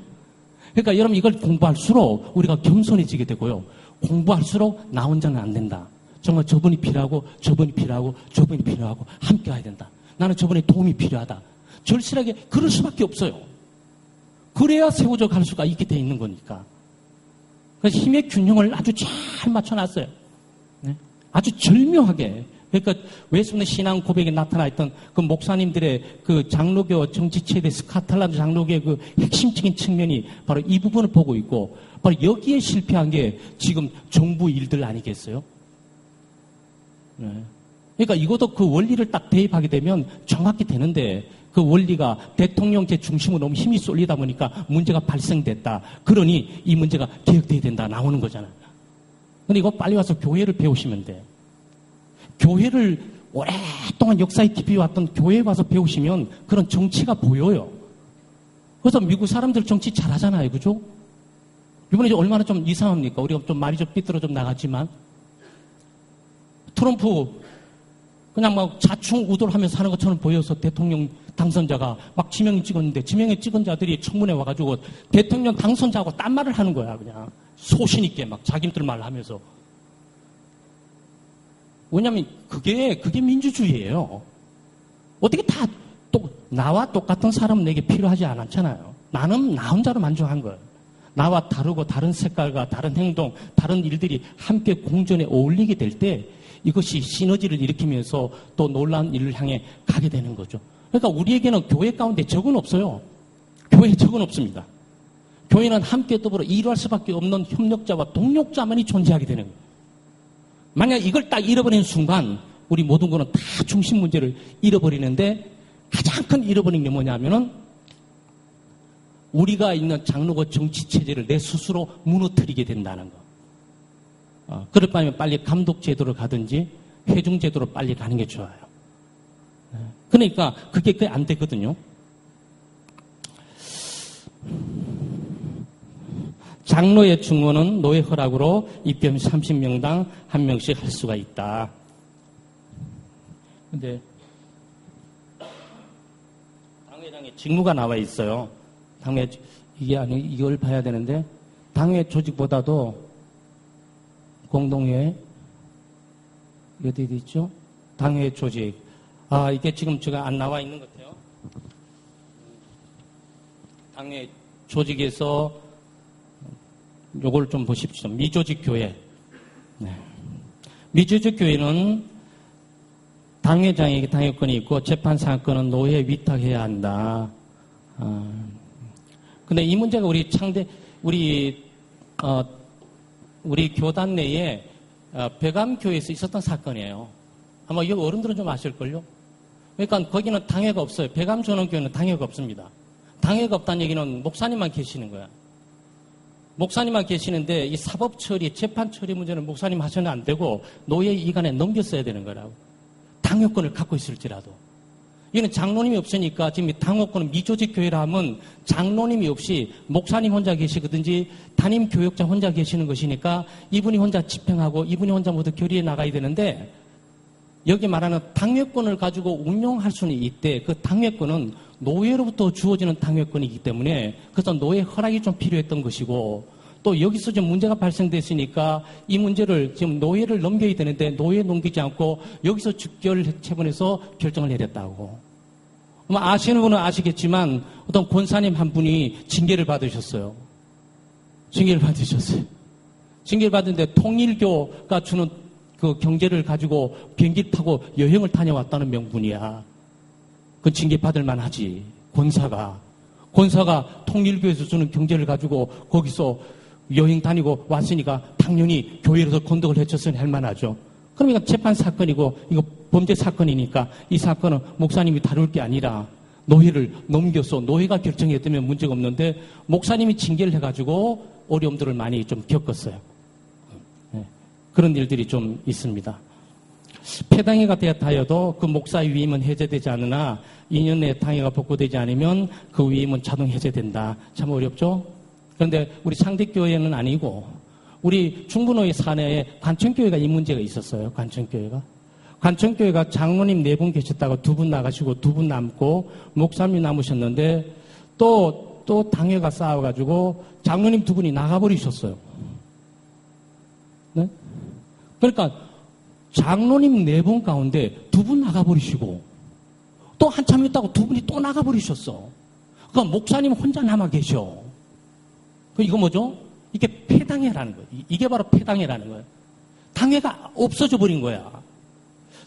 그러니까 여러분 이걸 공부할수록 우리가 겸손해지게 되고요. 공부할수록 나 혼자는 안 된다. 정말 저분이 필요하고 저분이 필요하고 저분이 필요하고 함께 가야 된다. 나는 저분의 도움이 필요하다. 절실하게 그럴 수밖에 없어요. 그래야 세워져 갈 수가 있게 돼 있는 거니까. 그래서 힘의 균형을 아주 잘 맞춰놨어요. 네? 아주 절묘하게. 그러니까 웨스트민스터 신앙 고백에 나타나 있던 그 목사님들의 그 장로교 정치체대 스카틀란드 장로교의 그 핵심적인 측면이 바로 이 부분을 보고 있고 바로 여기에 실패한 게 지금 정부 일들 아니겠어요? 네. 그러니까 이것도 그 원리를 딱 대입하게 되면 정확히 되는데 그 원리가 대통령제 중심으로 너무 힘이 쏠리다 보니까 문제가 발생됐다. 그러니 이 문제가 개혁돼야 된다 나오는 거잖아요. 근데 이거 빨리 와서 교회를 배우시면 돼. 교회를 오랫동안 역사에 깊이 왔던 교회에 와서 배우시면 그런 정치가 보여요. 그래서 미국 사람들 정치 잘하잖아요. 그죠? 이번에 얼마나 좀 이상합니까? 우리가 좀 말이 좀 삐뚤어 좀 나갔지만. 트럼프 그냥 막 자충우돌 하면서 하는 것처럼 보여서 대통령 당선자가 막 지명이 찍었는데 지명에 찍은 자들이 청문회 와가지고 대통령 당선자하고 딴 말을 하는 거야. 그냥 소신 있게 막 자기들 말을 하면서. 왜냐면 그게 민주주의예요. 어떻게 다 나와 똑같은 사람은 내게 필요하지 않았잖아요. 나는 나 혼자로 만족한 거예요. 나와 다르고 다른 색깔과 다른 행동, 다른 일들이 함께 공존에 어울리게 될 때 이것이 시너지를 일으키면서 또 놀라운 일을 향해 가게 되는 거죠. 그러니까 우리에게는 교회 가운데 적은 없어요. 교회에 적은 없습니다. 교회는 함께 더불어 일할 수밖에 없는 협력자와 동력자만이 존재하게 되는 거예요. 만약 이걸 딱 잃어버리는 순간 우리 모든 거는 다 중심 문제를 잃어버리는데 가장 큰 잃어버리는 게 뭐냐면은 우리가 있는 장로교 정치 체제를 내 스스로 무너뜨리게 된다는 거. 그럴 바에는 빨리 감독 제도로 가든지 회중 제도로 빨리 가는 게 좋아요. 그러니까 그게 안 되거든요. 장로의 중원은 노예 허락으로 입견 30명당 1명씩 할 수가 있다. 근데 당회장의 직무가 나와 있어요. 당회 이걸 봐야 되는데 당회 조직보다도 공동회 어디 있죠? 당회 조직. 이게 지금 제가 안 나와 있는 것 같아요. 당회 조직에서 요걸 좀 보십시오. 미조직 교회. 네. 미조직 교회는 당회장에게 당회권이 있고 재판 사건은 노회에 위탁해야 한다. 근데 이 문제가 우리 교단 내에 배감교회에서 있었던 사건이에요. 아마 이 어른들은 좀 아실걸요? 그러니까 거기는 당회가 없어요. 배감전원교회는 당회가 없습니다. 당회가 없다는 얘기는 목사님만 계시는 거야. 목사님만 계시는데 이 사법 처리, 재판 처리 문제는 목사님 하셔는 안 되고 노예 이간에 넘겼어야 되는 거라고. 당회권을 갖고 있을지라도. 이는 장로님이 없으니까 지금 당회권은 미조직 교회라 하면 장로님이 없이 목사님 혼자 계시거든지 담임 교역자 혼자 계시는 것이니까 이분이 혼자 집행하고 이분이 혼자 모두 결의에 나가야 되는데 여기 말하는 당회권을 가지고 운용할 수는 있대. 그 당회권은 노예로부터 주어지는 당회권이기 때문에 그래서 노예 허락이 좀 필요했던 것이고 또 여기서 좀 문제가 발생됐으니까 이 문제를 지금 노예를 넘겨야 되는데 노예 넘기지 않고 여기서 즉결체분해서 결정을 내렸다고. 아마 아시는 분은 아시겠지만 어떤 권사님 한 분이 징계를 받으셨어요. 징계를 받은데 통일교가 주는 그 경제를 가지고 비행기 타고 여행을 다녀왔다는 명분이야. 그 징계 받을 만하지. 권사가 통일교에서 주는 경제를 가지고 거기서 여행 다니고 왔으니까 당연히 교회에서 건덕을 해쳤으니 할 만하죠. 그러니까 재판 사건이고 이거 범죄 사건이니까 이 사건은 목사님이 다룰 게 아니라 노예를 넘겨서 노예가 결정했다면 문제가 없는데 목사님이 징계를 해가지고 어려움들을 많이 좀 겪었어요. 그런 일들이 좀 있습니다. 폐당회가 되었다여도 그 목사의 위임은 해제되지 않으나 2년 내에 당회가 복구되지 않으면 그 위임은 자동 해제된다. 참 어렵죠? 그런데 우리 상대교회는 아니고 우리 중부노예 사내에 관청교회가 이 문제가 있었어요. 관청교회가 장로님 4분 계셨다가 2분 나가시고 2분 남고 목사님이 남으셨는데 또 당회가 싸워가지고 장로님 2분이 나가버리셨어요. 네? 그러니까 장로님 4분 가운데 2분 나가버리시고 또 한참 있다고 2분이 또 나가버리셨어. 그러니까 목사님 혼자 남아 계셔. 이거 뭐죠? 이게 폐당회라는 거예요. 이게 바로 폐당회라는 거예요. 당회가 없어져 버린 거야.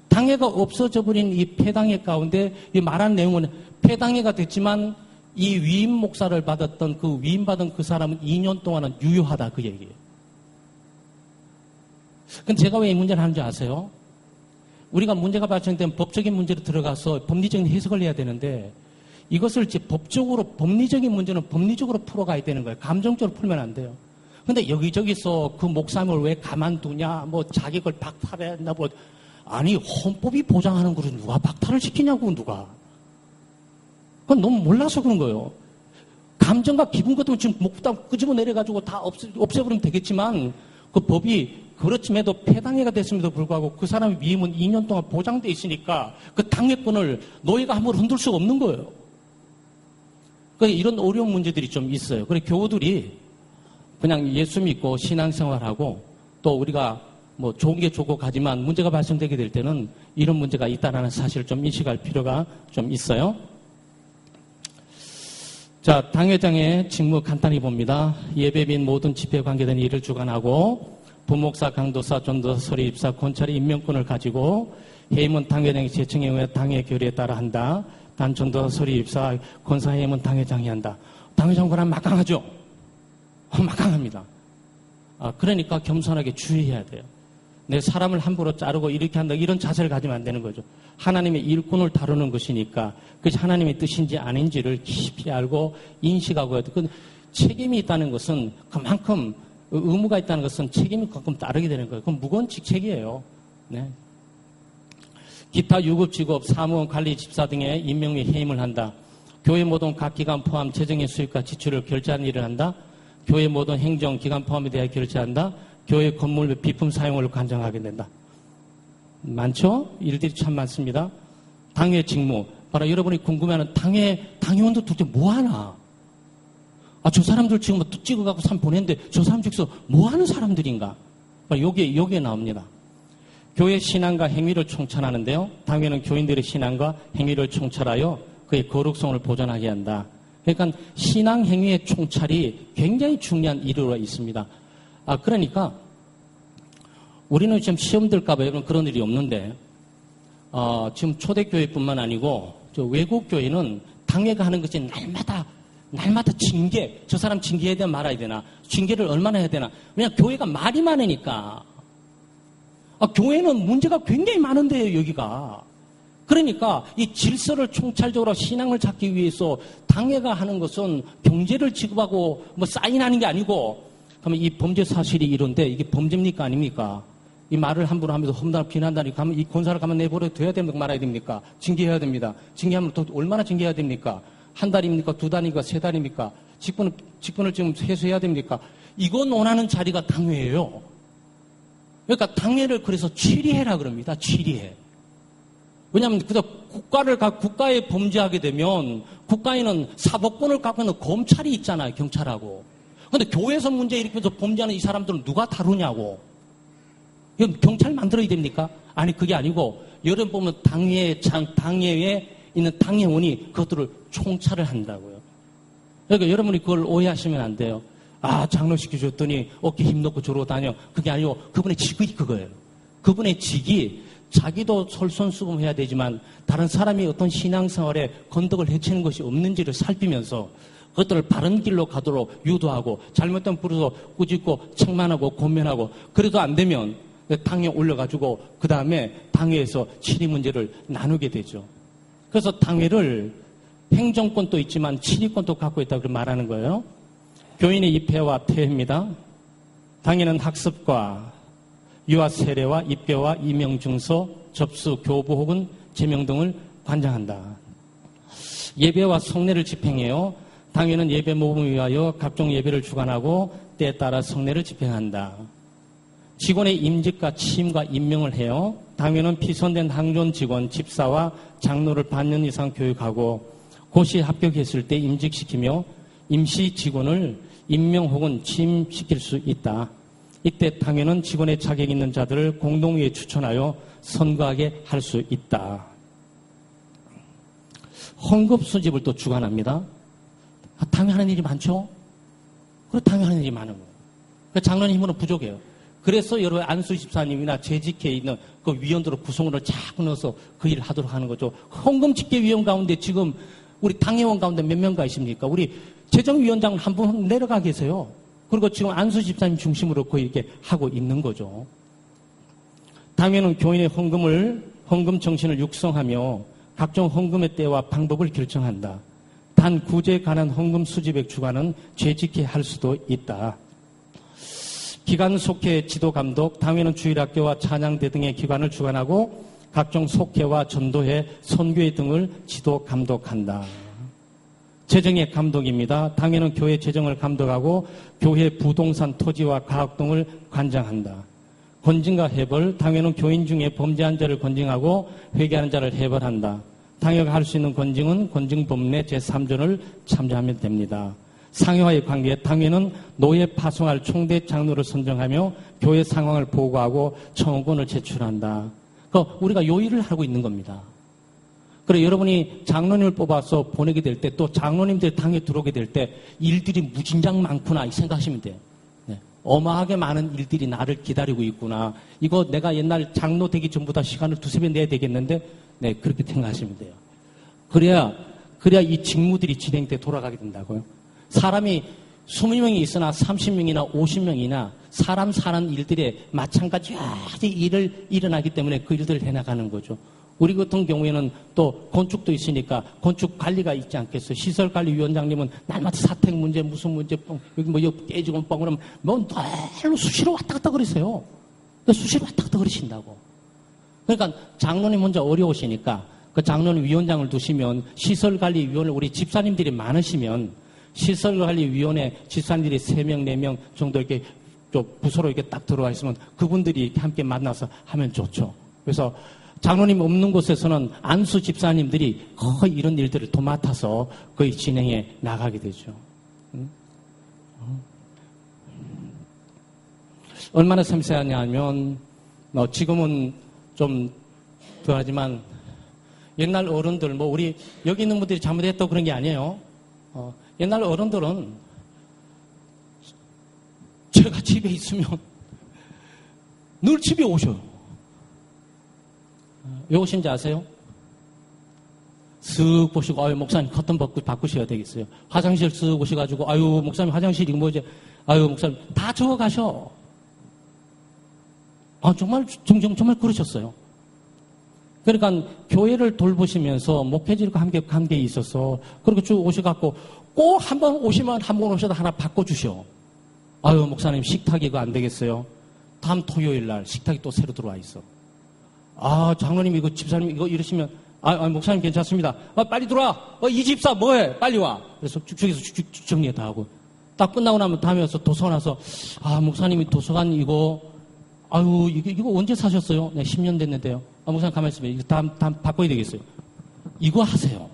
당회가 없어져 버린 이 폐당회 가운데 이 말한 내용은 폐당회가 됐지만 이 위임 목사를 받았던 그 위임받은 그 사람은 2년 동안은 유효하다 그 얘기예요. 근데 제가 왜 이 문제를 하는 줄 아세요? 우리가 문제가 발생된 법적인 문제로 들어가서 법리적인 해석을 해야 되는데 이것을 법적으로, 법리적인 문제는 법리적으로 풀어가야 되는 거예요. 감정적으로 풀면 안 돼요. 근데 여기저기서 그 목사님을 왜 가만두냐, 뭐 자격을 박탈해야 한다, 뭐. 아니, 헌법이 보장하는 것을 누가 박탈을 시키냐고, 누가. 그건 너무 몰라서 그런 거예요. 감정과 기분 같으면 지금 목부터 끄집어 내려가지고 다 없애버리면 되겠지만, 그 법이 그렇지만도 폐당해가 됐음에도 불구하고 그 사람의 위임은 2년 동안 보장돼 있으니까 그 당회권을 노예가 함부로 흔들 수가 없는 거예요. 그러니까 이런 어려운 문제들이 좀 있어요. 그래 교우들이 그냥 예수 믿고 신앙생활하고 또 우리가 뭐 좋은 게 좋고 가지만 문제가 발생되게 될 때는 이런 문제가 있다는 사실을 좀 인식할 필요가 좀 있어요. 자, 당회장의 직무 간단히 봅니다. 예배 및 모든 집회에 관계된 일을 주관하고 부목사, 강도사, 전도사, 서리입사, 권찰의 임명권을 가지고 해임은 당회장이 제청에 의해 당회 결의에 따라 한다. 단 전도사, 서리입사, 권사 해임은 당회장이 한다. 당회장 권한 막강하죠? 막강합니다. 그러니까 겸손하게 주의해야 돼요. 내 사람을 함부로 자르고 이렇게 한다 이런 자세를 가지면 안 되는 거죠. 하나님의 일꾼을 다루는 것이니까 그것이 하나님의 뜻인지 아닌지를 깊이 알고 인식하고 해야 돼. 그 책임이 있다는 것은 그만큼 의무가 있다는 것은 책임이 가끔 따르게 되는 거예요. 그건 무거운 직책이에요. 네. 기타 유급, 직업, 사무원, 관리, 집사 등의 임명 및 해임을 한다. 교회 모든 각 기관 포함 재정의 수입과 지출을 결제하는 일을 한다. 교회 모든 행정 기관 포함에 대하여 결제한다. 교회 건물 및 비품 사용을 관장하게 된다. 많죠? 일들이 참 많습니다. 당회 직무. 바로 여러분이 궁금해하는 당회원들 도대체 뭐 하나? 저 사람들 지금 또 찍어갖고 산 보냈는데 저 사람 중에서 뭐 하는 사람들인가? 여기에 나옵니다. 교회 신앙과 행위를 총찰하는데요. 당회는 교인들의 신앙과 행위를 총찰하여 그의 거룩성을 보존하게 한다. 그러니까 신앙 행위의 총찰이 굉장히 중요한 일으로 있습니다. 그러니까 우리는 지금 시험 들까봐 여러분 그런 일이 없는데 지금 초대교회뿐만 아니고 외국 교회는 당회가 하는 것이 날마다 징계, 저 사람 징계해야 되나 말아야 되나, 징계를 얼마나 해야 되나. 왜냐하면 교회가 말이 많으니까. 교회는 문제가 굉장히 많은데요, 여기가. 그러니까 이 질서를 총찰적으로 신앙을 찾기 위해서 당회가 하는 것은 경제를 지급하고 뭐 사인하는 게 아니고, 그러면 이 범죄 사실이 이런데 이게 범죄입니까 아닙니까? 이 말을 함부로 하면서 험담을 비난한다니까 하면 이 권사를 가만 내버려 둬야 됩니까 말아야 됩니까? 징계해야 됩니다. 징계하면 또 얼마나 징계해야 됩니까? 한 달입니까? 두 달입니까? 세 달입니까? 직분을 지금 회수해야 됩니까? 이거 논하는 자리가 당회예요. 그러니까 당회를 그래서 취리해라 그럽니다. 취리해. 왜냐하면 국가에 범죄하게 되면 국가에는 사법권을 갖고 있는 검찰이 있잖아요. 경찰하고. 그런데 교회에서 문제 일으키면서 범죄하는 이 사람들은 누가 다루냐고. 이건 경찰 만들어야 됩니까? 아니 그게 아니고 여러분 보면 당회에 있는 당회원이 그것들을 총찰을 한다고요. 그러니까 여러분이 그걸 오해하시면 안 돼요. 장로시켜 줬더니 어깨 힘 놓고 저러고 다녀. 그게 아니고 그분의 직이 그거예요. 그분의 직이 자기도 솔선수범해야 되지만 다른 사람이 어떤 신앙생활에 건덕을 해치는 것이 없는지를 살피면서 그것들을 바른 길로 가도록 유도하고 잘못된 부르서 꾸짖고 책망하고 권면하고 그래도 안 되면 당에 올려가지고 그 다음에 당회에서 치리 문제를 나누게 되죠. 그래서 당회를 행정권도 있지만 치리권도 갖고 있다고 말하는 거예요. 교인의 입회와 폐회입니다. 당회는 학습과 유아 세례와 입교와 임명증서, 접수, 교부 혹은 제명 등을 관장한다. 예배와 성례를 집행해요. 당회는 예배 모범을 위하여 각종 예배를 주관하고 때에 따라 성례를 집행한다. 직원의 임직과 취임과 임명을 해요. 당회는 피선된 항존 직원, 집사와 장로를 반년 이상 교육하고 고시 합격했을 때 임직시키며 임시 직원을 임명 혹은 취임시킬 수 있다. 이때 당회는 직원의 자격 있는 자들을 공동회의에 추천하여 선거하게 할 수 있다. 헌금 수집을 또 주관합니다. 당회 하는 일이 많죠? 그리고 당회 하는 일이 많은 거예요. 장로님 힘으로 부족해요. 그래서 여러분 안수 집사님이나 재직회에 있는 그 위원들을 구성으로 자꾸 넣어서 그 일을 하도록 하는 거죠. 헌금 집계위원 가운데 지금 우리 당회원 가운데 몇 명 가십니까? 우리 재정위원장은 한 분 내려가 계세요. 그리고 지금 안수 집사님 중심으로 거의 이렇게 하고 있는 거죠. 당회는 교인의 헌금 정신을 육성하며 각종 헌금의 때와 방법을 결정한다. 단 구제에 관한 헌금 수집액 주관은 재직회 할 수도 있다. 기관 속회 지도 감독, 당회는 주일학교와 찬양대 등의 기관을 주관하고 각종 속회와 전도회, 선교회 등을 지도 감독한다. 재정의 감독입니다. 당회는 교회 재정을 감독하고 교회 부동산 토지와 가옥 등을 관장한다. 건징과 해벌, 당회는 교인 중에 범죄한 자를 건징하고 회개하는 자를 해벌한다. 당회가 할 수 있는 건징은 건징법례 제3조를 참조하면 됩니다. 상회와의 관계, 당회는 노예 파송할 총대 장로를 선정하며 교회 상황을 보고하고 청원권을 제출한다. 그러니까 우리가 요 일을 하고 있는 겁니다. 그래 여러분이 장로님을 뽑아서 보내게 될 때 또 장로님들 당에 들어오게 될 때 일들이 무진장 많구나 생각하시면 돼요. 네. 어마하게 많은 일들이 나를 기다리고 있구나. 이거 내가 옛날 장로 되기 전보다 시간을 두세 배 내야 되겠는데 네 그렇게 생각하시면 돼요. 그래야 이 직무들이 진행돼 돌아가게 된다고요. 사람이 20명이 있으나 30명이나 50명이나 사람 사는 일들에 마찬가지하게 일을 일어나기 때문에 그 일들을 해나가는 거죠. 우리 같은 경우에는 또 건축도 있으니까 건축 관리가 있지 않겠어요. 시설관리위원장님은 날마다 사택 문제, 무슨 문제, 여기 뭐 여기 깨지고 뻥 그러면 뭐 날로 수시로 왔다 갔다 그러세요. 수시로 왔다 갔다 그러신다고. 그러니까 장로님 혼자 어려우시니까 그 장로님 위원장을 두시면 시설관리위원회 우리 집사님들이 많으시면 시설관리위원회 집사님들이 3명, 4명 정도 이렇게 좀 부서로 이렇게 딱 들어와 있으면 그분들이 함께 만나서 하면 좋죠. 그래서 장로님 없는 곳에서는 안수 집사님들이 거의 이런 일들을 도맡아서 거의 진행해 나가게 되죠. 얼마나 섬세하냐 하면 지금은 좀 덜하지만 옛날 어른들 우리 여기 있는 분들이 잘못했다고 그런 게 아니에요. 옛날 어른들은 제가 집에 있으면 늘 집에 오셔요. 왜 오신지 아세요? 쓱 보시고, 아유, 목사님 커튼 바꾸셔야 되겠어요. 화장실 쓱 오셔가지고, 아유, 목사님 화장실이 뭐지? 아유, 목사님 다 적어 가셔. 정말 그러셨어요. 그러니까 교회를 돌보시면서 목회질과 함께 관계에 있어서 그렇게 쭉 오셔갖고 꼭 한 번 오시면 한 번 오셔도 하나 바꿔주셔. 아유, 목사님 식탁이 이거 안 되겠어요. 다음 토요일 날 식탁이 또 새로 들어와 있어. 장로님 이거 집사님 이거 이러시면 목사님 괜찮습니다. 빨리 들어와. 이 집사 뭐해? 빨리 와. 그래서 쭉쭉해서 쭉 정리 다 하고 딱 끝나고 나면 다음에 와서 도서관 와서 목사님이 도서관 이거 이거 언제 사셨어요? 네, 10년 됐는데요. 목사님 가만히 있으면 이거 다음 바꿔야 되겠어요. 이거 하세요.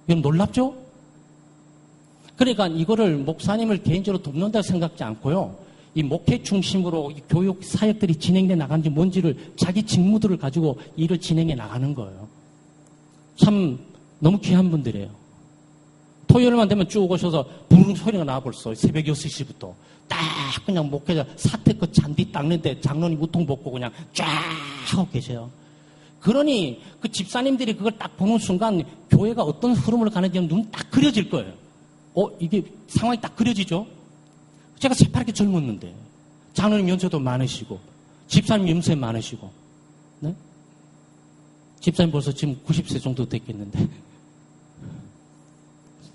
이건 놀랍죠? 그러니까 이거를 목사님을 개인적으로 돕는다고 생각지 않고요. 이 목회 중심으로 이 교육 사역들이 진행돼 나가는지 뭔지를 자기 직무들을 가지고 일을 진행해 나가는 거예요. 참 너무 귀한 분들이에요. 토요일만 되면 쭉 오셔서 부르릉 소리가 나 벌써 새벽 6시부터 딱 그냥 목회자 사택 그 잔디 닦는데 장로님 우통 벗고 그냥 쫙 하고 계세요. 그러니 그 집사님들이 그걸 딱 보는 순간 교회가 어떤 흐름을 가는지 눈 딱 그려질 거예요. 이게 상황이 딱 그려지죠? 제가 새파랗게 젊었는데 장로님 연세도 많으시고 집사님 연세 많으시고 네? 집사님 벌써 지금 90세 정도 됐겠는데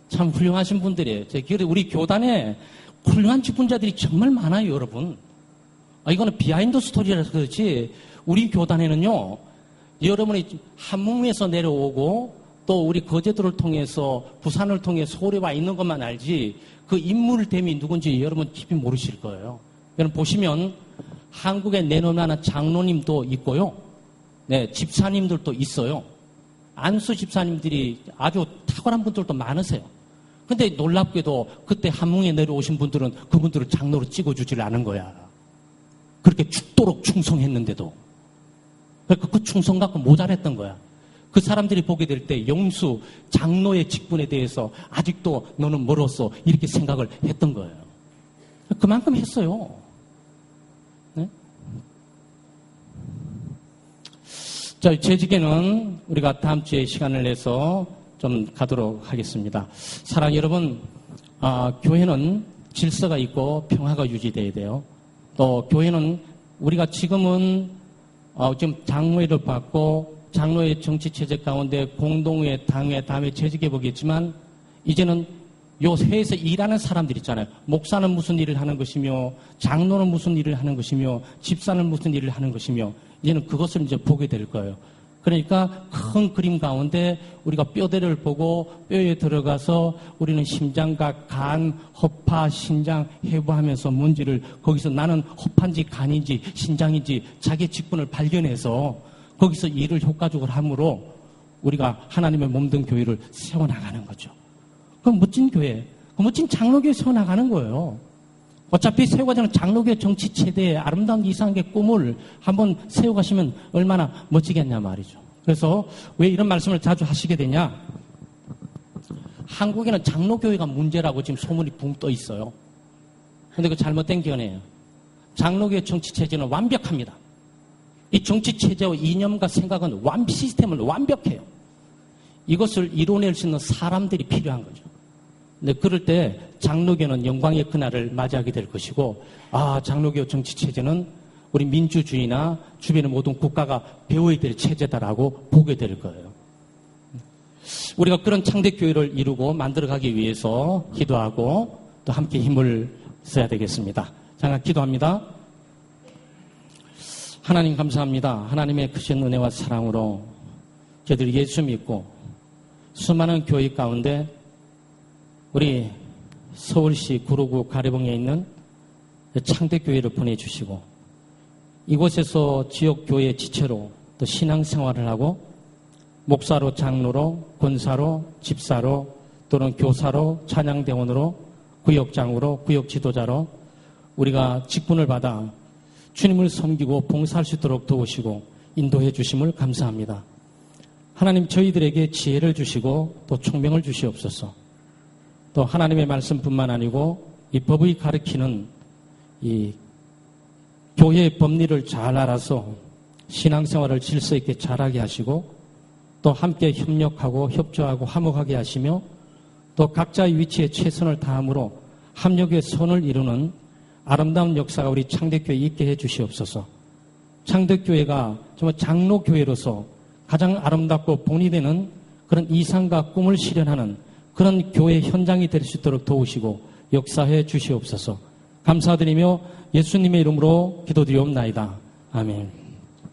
참 훌륭하신 분들이에요. 우리 교단에 훌륭한 직분자들이 정말 많아요, 여러분. 이거는 비하인드 스토리라서 그렇지 우리 교단에는요 여러분이 한문에서 내려오고 또 우리 거제도를 통해서 부산을 통해 서울에 와 있는 것만 알지 그 인물됨이 누군지 여러분 깊이 모르실 거예요. 여러분 보시면 한국에 내놓는 장로님도 있고요. 네, 집사님들도 있어요. 안수 집사님들이 아주 탁월한 분들도 많으세요. 근데 놀랍게도 그때 한문에 내려오신 분들은 그분들을 장로로 찍어주질 않은 거야. 그렇게 죽도록 충성했는데도. 그러니까 그 충성 갖고 모자랐던 거야. 그 사람들이 보게 될 때 영수, 장로의 직분에 대해서 아직도 너는 멀었어. 이렇게 생각을 했던 거예요. 그만큼 했어요. 네? 자, 재직에는 우리가 다음 주에 시간을 내서 좀 가도록 하겠습니다. 사랑 여러분, 교회는 질서가 있고 평화가 유지돼야 돼요. 또 교회는 우리가 지금은 지금 장로회를 받고 장로의 정치 체제 가운데 공동회, 당회, 다음에 재직해 보겠지만 이제는 요 세에서 일하는 사람들 있잖아요. 목사는 무슨 일을 하는 것이며, 장로는 무슨 일을 하는 것이며, 집사는 무슨 일을 하는 것이며, 이제는 그것을 이제 보게 될 거예요. 그러니까 큰 그림 가운데 우리가 뼈대를 보고 뼈에 들어가서 우리는 심장과 간, 허파, 신장 해부하면서 뭔지를 거기서 나는 허파인지 간인지 신장인지 자기 직분을 발견해서 거기서 일을 효과적으로 함으로 우리가 하나님의 몸된 교회를 세워나가는 거죠. 그 멋진 교회, 그 멋진 장로교회 세워나가는 거예요. 어차피 세워가자는 장로교회 정치체대의 아름다운 이상의 꿈을 한번 세워가시면 얼마나 멋지겠냐 말이죠. 그래서 왜 이런 말씀을 자주 하시게 되냐? 한국에는 장로교회가 문제라고 지금 소문이 붕 떠 있어요. 근데 그 잘못된 견해예요. 장로교회 정치체제는 완벽합니다. 이 정치체제와 이념과 생각은 시스템은 완벽해요. 이것을 이뤄낼 수 있는 사람들이 필요한 거죠. 근데 그럴 때 장로교는 영광의 그날을 맞이하게 될 것이고, 장로교 정치체제는 우리 민주주의나 주변의 모든 국가가 배워야 될 체제다라고 보게 될 거예요. 우리가 그런 창대교회를 이루고 만들어가기 위해서 기도하고 또 함께 힘을 써야 되겠습니다. 잠깐 기도합니다. 하나님 감사합니다. 하나님의 크신 은혜와 사랑으로 저희들이 예수 믿고 수많은 교회 가운데 우리 서울시 구로구 가래봉에 있는 창대교회를 보내주시고 이곳에서 지역교회 지체로 또 신앙생활을 하고 목사로 장로로 권사로 집사로 또는 교사로 찬양대원으로 구역장으로 구역지도자로 우리가 직분을 받아 주님을 섬기고 봉사할 수 있도록 도우시고 인도해 주심을 감사합니다. 하나님 저희들에게 지혜를 주시고 또 총명을 주시옵소서. 또 하나님의 말씀뿐만 아니고 이 법의 가르치는 이 교회의 법리를 잘 알아서 신앙생활을 질서 있게 잘하게 하시고 또 함께 협력하고 협조하고 화목하게 하시며 또 각자의 위치에 최선을 다함으로 합력의 선을 이루는 아름다운 역사가 우리 창대교회에 있게 해 주시옵소서. 창대교회가 정말 장로교회로서 가장 아름답고 본이 되는 그런 이상과 꿈을 실현하는 그런 교회 현장이 될 수 있도록 도우시고 역사해 주시옵소서. 감사드리며 예수님의 이름으로 기도드리옵나이다. 아멘.